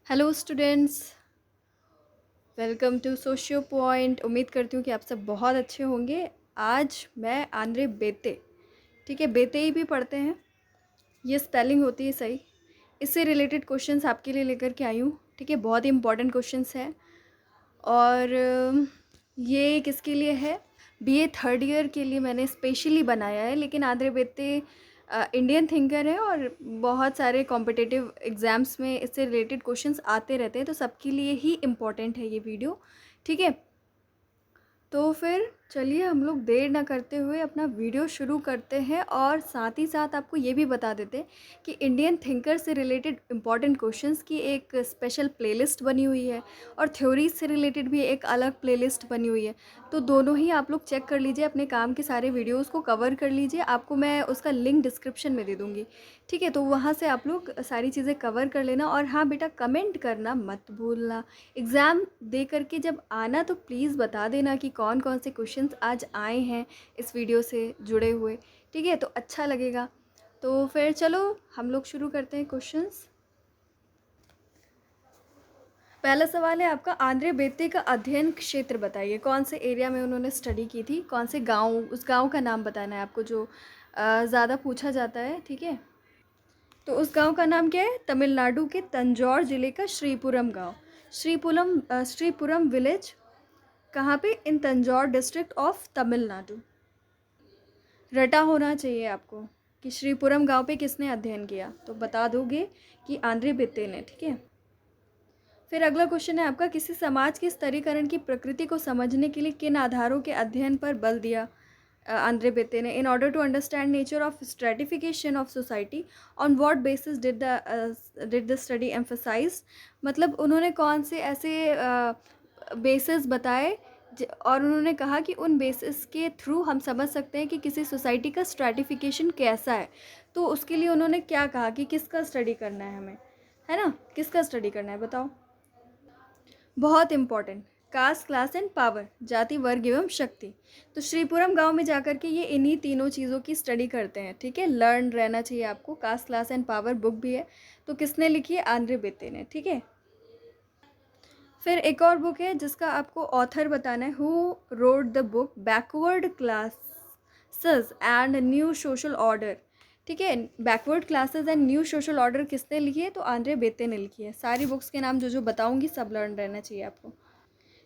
Hello students, welcome to socio point. उम्मीद करती हूँ कि आप सब बहुत अच्छे होंगे। आज मैं आंद्रे बेते, ठीक है, बेते ही भी पढ़ते हैं, ये स्पेलिंग होती है सही। इससे रिलेटेड क्वेश्चंस आपके लिए लेकर के आई हूँ, ठीक है। बहुत ही इंपॉर्टेंट क्वेश्चंस हैं और ये किसके लिए है? बीए थर्ड ईयर के लिए मैंने स्पेशली बनाया है। लेकिन आंद्रे बेते इंडियन थिंकर है और बहुत सारे कॉम्पिटिटिव एग्ज़ाम्स में इससे रिलेटेड क्वेश्चंस आते रहते हैं, तो सबके लिए ही इम्पॉर्टेंट है ये वीडियो, ठीक है। तो फिर चलिए हम लोग देर ना करते हुए अपना वीडियो शुरू करते हैं और साथ ही साथ आपको ये भी बता देते हैं कि इंडियन थिंकर से रिलेटेड इम्पॉर्टेंट क्वेश्चंस की एक स्पेशल प्लेलिस्ट बनी हुई है और थ्योरीज से रिलेटेड भी एक अलग प्लेलिस्ट बनी हुई है। तो दोनों ही आप लोग चेक कर लीजिए, अपने काम के सारे वीडियोज़ को कवर कर लीजिए। आपको मैं उसका लिंक डिस्क्रिप्शन में दे दूँगी, ठीक है। तो वहाँ से आप लोग सारी चीज़ें कवर कर लेना। और हाँ बेटा, कमेंट करना मत भूलना। एग्ज़ाम दे करके जब आना तो प्लीज़ बता देना कि कौन कौन से क्वेश्चंस आज आए हैं इस वीडियो से जुड़े हुए, ठीक है, तो अच्छा लगेगा। तो फिर चलो हम लोग शुरू करते हैं क्वेश्चंस। पहला सवाल है आपका, आंद्रे बेते का अध्ययन क्षेत्र बताइए। कौन से एरिया में उन्होंने स्टडी की थी, कौन से गांव, उस गांव का नाम बताना है आपको जो ज़्यादा पूछा जाता है, ठीक है। तो उस गांव का नाम क्या है? तमिलनाडु के तंजौर जिले का श्रीपुरम गांव। श्रीपुरम विलेज कहाँ पे? इन तंजौर डिस्ट्रिक्ट ऑफ तमिलनाडु। रटा होना चाहिए आपको कि श्रीपुरम गांव पे किसने अध्ययन किया, तो बता दोगे कि आंद्रे बेते ने, ठीक है। फिर अगला क्वेश्चन है आपका, किसी समाज के स्तरीकरण की प्रकृति को समझने के लिए किन आधारों के अध्ययन पर बल दिया आंद्रे बेते ने? In order to understand nature of stratification of society on what basis did the study emphasize. मतलब उन्होंने कौन से ऐसे बेसिस बताए और उन्होंने कहा कि उन बेसिस के थ्रू हम समझ सकते हैं कि किसी सोसाइटी का स्ट्रेटिफिकेशन कैसा है। तो उसके लिए उन्होंने क्या कहा कि किसका स्टडी करना है हमें, है ना, किसका स्टडी करना है बताओ। बहुत important, caste, class and power, जाति, वर्ग एवं शक्ति। तो श्रीपुरम गांव में जाकर के ये इन्हीं तीनों चीज़ों की स्टडी करते हैं, ठीक है। लर्न रहना चाहिए आपको। Caste, class and power book भी है, तो किसने लिखी है? आंद्रे बेते ने, ठीक है। फिर एक और बुक है जिसका आपको ऑथर बताना है। Who wrote the book backward classes and new social order, ठीक है। Backward classes and new social order किसने लिखी है? तो आंद्रे बेते ने लिखी है। सारी बुक्स के नाम जो जो बताऊंगी सब लर्न रहना चाहिए आपको।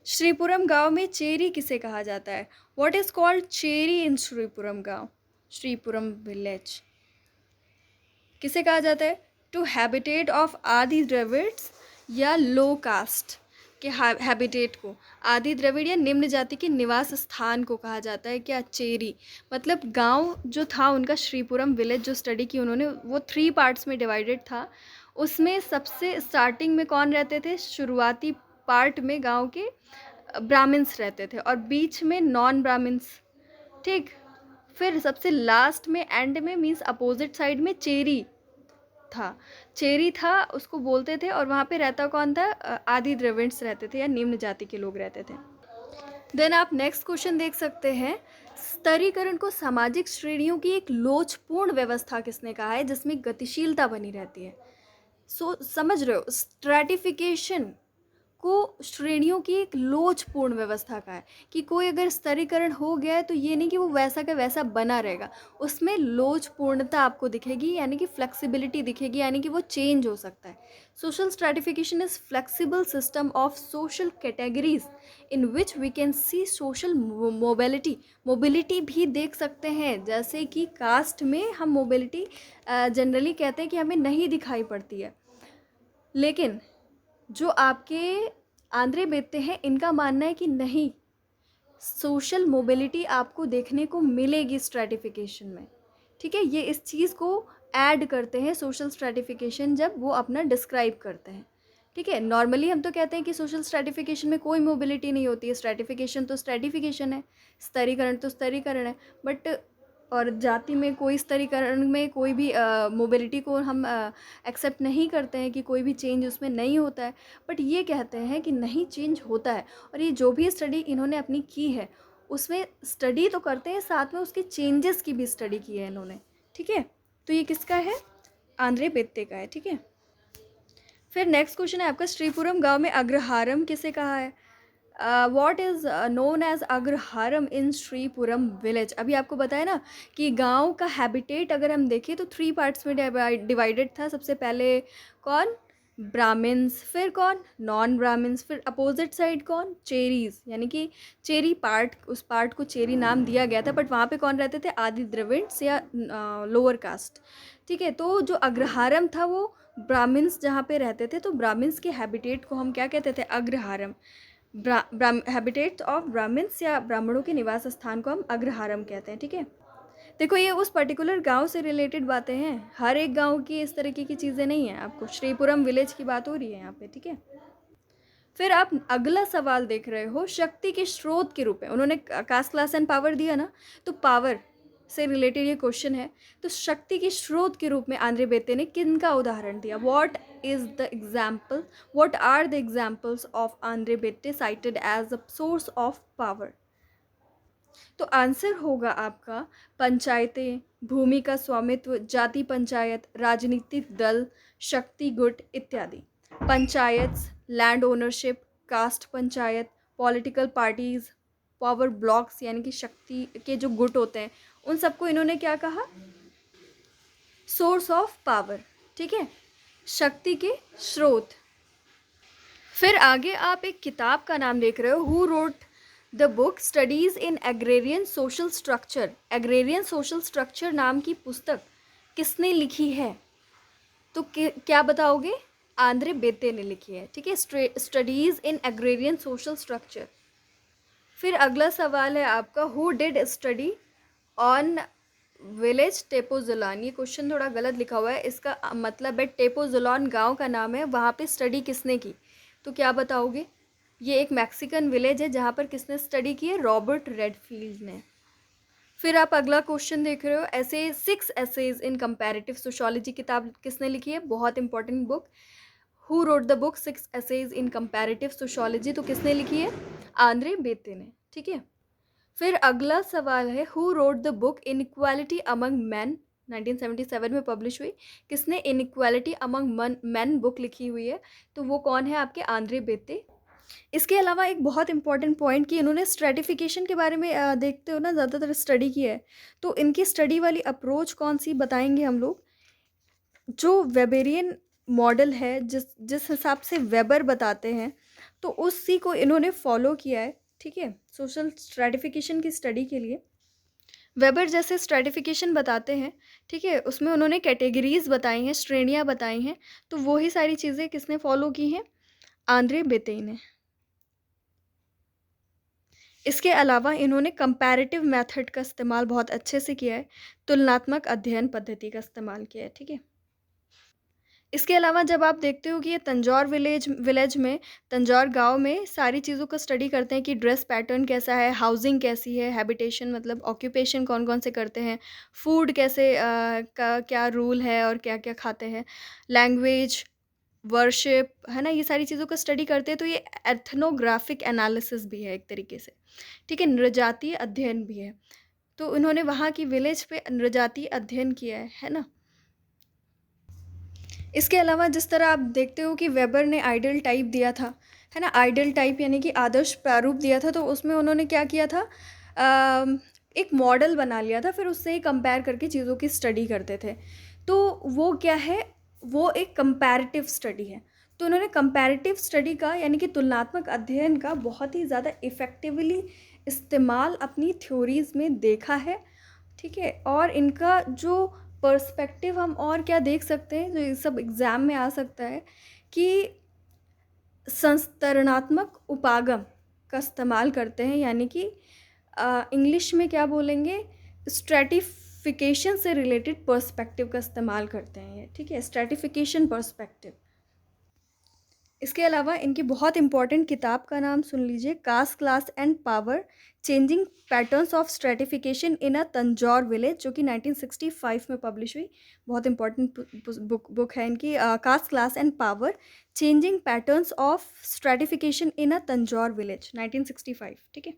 श्रीपुरम गांव में चेरी किसे कहा जाता है? व्हाट इज कॉल्ड चेरी इन श्रीपुरम गांव? श्रीपुरम विलेज किसे कहा जाता है? टू हैबिटेट ऑफ आदि द्रविड्स या लो कास्ट के हैबिटेट को, आदि द्रविड़ या निम्न जाति के निवास स्थान को कहा जाता है क्या? चेरी। मतलब गांव जो था उनका, श्रीपुरम विलेज जो स्टडी की उन्होंने, वो 3 पार्ट्स में डिवाइडेड था। उसमें सबसे स्टार्टिंग में कौन रहते थे? शुरुआती पार्ट में गांव के ब्राह्मण्स रहते थे और बीच में नॉन ब्राह्मण्स, ठीक। फिर सबसे लास्ट में एंड में मीन्स अपोजिट साइड में चेरी था। चेरी था उसको बोलते थे, और वहाँ पे रहता कौन था? आदि द्रविड्स रहते थे या निम्न जाति के लोग रहते थे। देन आप नेक्स्ट क्वेश्चन देख सकते हैं, स्तरीकरण को सामाजिक श्रेणियों की एक लोचपूर्ण व्यवस्था किसने कहा है जिसमें गतिशीलता बनी रहती है? समझ रहे हो, स्ट्रैटिफिकेशन को श्रेणियों की एक लोचपूर्ण व्यवस्था का है कि कोई अगर स्तरीकरण हो गया है तो ये नहीं कि वो वैसा का वैसा बना रहेगा, उसमें लोचपूर्णता आपको दिखेगी, यानी कि फ्लेक्सिबिलिटी दिखेगी, यानी कि वो चेंज हो सकता है। Social stratification is flexible system of social categories in which we can see social mobility. Mobility भी देख सकते हैं, जैसे कि कास्ट में हम मोबिलिटी जनरली कहते हैं कि हमें नहीं दिखाई पड़ती है, लेकिन जो आपके आंद्रे बेते हैं इनका मानना है कि नहीं, सोशल मोबिलिटी आपको देखने को मिलेगी स्ट्रैटिफिकेशन में, ठीक है। ये इस चीज़ को ऐड करते हैं सोशल स्ट्रैटिफिकेशन जब वो अपना डिस्क्राइब करते हैं, ठीक है। नॉर्मली हम तो कहते हैं कि सोशल स्ट्रैटिफिकेशन में कोई मोबिलिटी नहीं होती है, स्ट्रैटिफिकेशन तो स्ट्रैटिफिकेशन है, स्तरीकरण तो स्तरीकरण है, बट और जाति में कोई स्तरीकरण में कोई भी मोबिलिटी को हम एक्सेप्ट नहीं करते हैं कि कोई भी चेंज उसमें नहीं होता है। बट ये कहते हैं कि नहीं, चेंज होता है। और ये जो भी स्टडी इन्होंने अपनी की है उसमें स्टडी तो करते हैं, साथ में उसके चेंजेस की भी स्टडी की है इन्होंने, ठीक है। तो ये किसका है? आंद्रे बेत्ते का है, ठीक है। फिर नेक्स्ट क्वेश्चन है आपका, श्रीपुरम गांव में अग्रहारम किसे कहा है? What is known as Agraharam in Sripuram village? अभी आपको बताया ना कि गांव का हैबिटेट अगर हम देखें तो 3 पार्ट्स में डिवाइडेड था। सबसे पहले कौन? ब्राह्मण्स, फिर कौन? नॉन ब्राह्मण्स, फिर अपोजिट साइड कौन? चेरीज, यानी कि चेरी पार्ट, उस पार्ट को चेरी नाम दिया गया था, बट वहाँ पे कौन रहते थे? आदि द्रविड्स या लोअर कास्ट। ठीक है, तो जो अग्रहारम था वो ब्राह्मण्स जहाँ पे रहते थे, तो ब्राह्मण्स के हैबिटेट को हम क्या कहते थे? अग्रहारम। हैबिटेट ऑफ ब्राह्मण्स या ब्राह्मणों के निवास स्थान को हम अग्रहारम कहते हैं। ठीक है, देखो ये उस पर्टिकुलर गांव से रिलेटेड बातें हैं, हर एक गांव की इस तरीके की चीज़ें नहीं हैं। आपको श्रीपुरम विलेज की बात हो रही है यहाँ पे। ठीक है, फिर आप अगला सवाल देख रहे हो, शक्ति के स्रोत के रूप में उन्होंने कास्ट क्लास एंड पावर दिया ना, तो पावर से रिलेटेड ये क्वेश्चन है। तो शक्ति के स्रोत के रूप में आंद्रे बेत्ते ने किन का उदाहरण दिया? What are the examples of Andre Beteille cited as a source of power? तो आंसर होगा आपका पंचायतें, भूमि का स्वामित्व, जाति पंचायत, राजनीतिक दल, शक्ति गुट इत्यादि। Panchayat, land ownership, caste panchayat, political parties, power blocks यानी कि शक्ति के जो गुट होते हैं, उन सबको इन्होंने क्या कहा? Source of power. ठीक है, शक्ति के स्रोत। फिर आगे आप एक किताब का नाम देख रहे हो, who wrote the book studies in agrarian social structure. Agrarian social structure नाम की पुस्तक किसने लिखी है? तो क्या बताओगे? आंद्रे बेत्ते ने लिखी है। ठीक है, studies in agrarian social structure. फिर अगला सवाल है आपका, who did study on village Tepoztlan? ये क्वेश्चन थोड़ा गलत लिखा हुआ है, इसका मतलब है टेपोजुलान गांव का नाम है, वहाँ पे स्टडी किसने की? तो क्या बताओगे? ये एक मैक्सिकन विलेज है जहाँ पर किसने स्टडी की है? रॉबर्ट रेडफील्ड ने। फिर आप अगला क्वेश्चन देख रहे हो, ऐसे 6 एसेज इन कंपैरेटिव सोशियोलॉजी किताब किसने लिखी है? बहुत important book. Who wrote the book 6 essays in comparative sociology? तो किसने लिखी है? आंद्रे बेत्ते ने। ठीक है, फिर अगला सवाल है, who wrote the book inequality among man? 1977 में पब्लिश हुई। किसने इनइक्वालिटी अमंग मैन बुक लिखी हुई है? तो वो कौन है? आपके आंद्रे बेत्ते। इसके अलावा एक बहुत इंपॉर्टेंट पॉइंट कि इन्होंने स्ट्रेटिफिकेशन के बारे में देखते हो ना, ज़्यादातर स्टडी की है, तो इनकी स्टडी वाली अप्रोच कौन सी बताएंगे हम लोग? जो वेबेरियन मॉडल है, जिस जिस हिसाब से वेबर बताते हैं, तो उसी को इन्होंने फॉलो किया है। ठीक है, सोशल स्ट्रेटिफिकेशन की स्टडी के लिए वेबर जैसे स्ट्रेटिफिकेशन बताते हैं। ठीक है, उसमें उन्होंने कैटेगरीज बताई हैं, श्रेणियाँ बताई हैं, तो वही सारी चीज़ें किसने फॉलो की हैं? आंद्रे बेत्ते ने। इसके अलावा इन्होंने कंपैरेटिव मेथड का इस्तेमाल बहुत अच्छे से किया है, तुलनात्मक अध्ययन पद्धति का इस्तेमाल किया है। ठीक है, इसके अलावा जब आप देखते हो कि ये तंजौर विलेज में, तंजौर गांव में सारी चीज़ों का स्टडी करते हैं कि ड्रेस पैटर्न कैसा है, हाउसिंग कैसी है, हैबिटेशन मतलब ऑक्यूपेशन कौन कौन से करते हैं, फूड कैसे का क्या रूल है और क्या क्या खाते हैं, लैंग्वेज, वर्शिप, है ना, ये सारी चीज़ों का स्टडी करते हैं। तो ये एथनोग्राफिक एनालिसिस भी है एक तरीके से। ठीक है, नृजातीय अध्ययन भी है। तो उन्होंने वहाँ की विलेज पे नृजातीय अध्ययन किया है ना। इसके अलावा जिस तरह आप देखते हो कि वेबर ने आइडियल टाइप दिया था, है ना, आइडियल टाइप यानी कि आदर्श प्रारूप दिया था, तो उसमें उन्होंने क्या किया था? एक मॉडल बना लिया था, फिर उससे ही कंपेयर करके चीज़ों की स्टडी करते थे। तो वो क्या है? वो एक कंपैरेटिव स्टडी है। तो उन्होंने कंपैरेटिव स्टडी का यानी कि तुलनात्मक अध्ययन का बहुत ही ज़्यादा इफ़ेक्टिवली इस्तेमाल अपनी थ्योरीज़ में देखा है। ठीक है, और इनका जो पर्सपेक्टिव हम और क्या देख सकते हैं, जो ये सब एग्ज़ाम में आ सकता है, कि संस्तरणात्मक उपागम का इस्तेमाल करते हैं, यानी कि इंग्लिश में क्या बोलेंगे? स्ट्रेटिफिकेशन से रिलेटेड पर्सपेक्टिव का इस्तेमाल करते हैं ये। ठीक है, स्ट्रेटिफिकेशन पर्सपेक्टिव। इसके अलावा इनकी बहुत इंपॉर्टेंट किताब का नाम सुन लीजिए, cast class and power, changing patterns of stratification in a Tanjore village, जो कि 1965 में पब्लिश हुई। बहुत इंपॉर्टेंट बुक है इनकी, cast class and power, changing patterns of stratification in a Tanjore village, 1965। ठीक है,